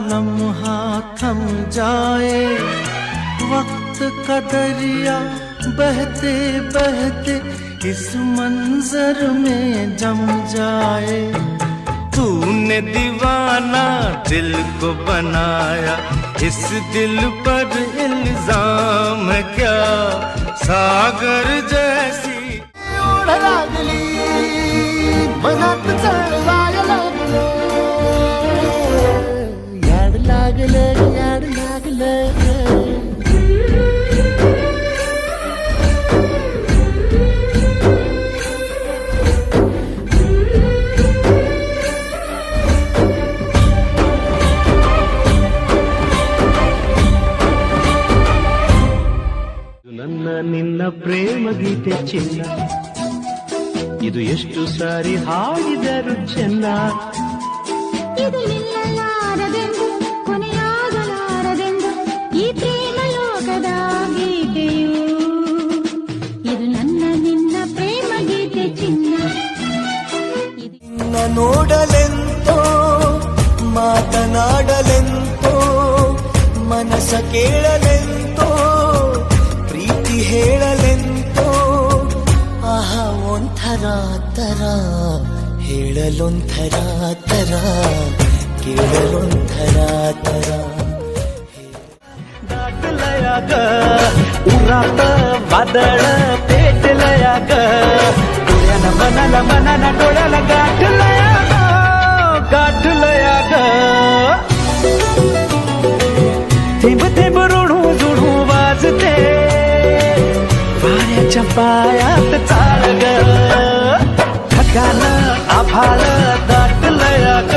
लम्हा थम जाए, वक्त का दरिया बहते बहते इस मंजर में जम जाए। तूने दीवाना दिल को बनाया, इस दिल पर इल्जाम है क्या? सागर जैसी ओढ लागली मनात चढवायला लागलं, याड लागलं याड लागलं। ನನ್ನ ನಿನ್ನ ಪ್ರೇಮ ಗೀತೆ ಚಿನ್ನ, ಇದು ಎಷ್ಟು ಸಾರಿ ಹಾಡಿದರು ಚೆನ್ನ. ಇದು ನಿಲ್ಲಲಾರದೆಂದು ಕೊನೆಯಾಗಲಾರದೆಂದು ಈ ಪ್ರೇಮ ಲೋಕದ ಗೀತೆಯು, ಇದು ನನ್ನ ನಿನ್ನ ಪ್ರೇಮ ಗೀತೆ ಚಿನ್ನ. ನಿನ್ನ ನೋಡಲೆಂತೋ ಮಾತನಾಡಲೆಂತೋ ಮನಸ ಕೇಳಲೆಂತೋ ಪ್ರೀತಿ ಹೇಳಲೆಂತೋ, ಆಹಾ ಒಂಥರ ತರ ಹೇಳಲೊಂಥರ ತರ ಕೇಳಲೊಂಥರ ತರ. दाटलया ग उरात वादळ पेटलया ग, डोळ्यानं मनाला मनाला डोळ्याला गाठलया ग, गाठलया ग. थेंब थेंब रुणू जुणू वाजते वाऱ्याच्या पायात चाळ ग, ढगानं आभाळ दाटलया ग.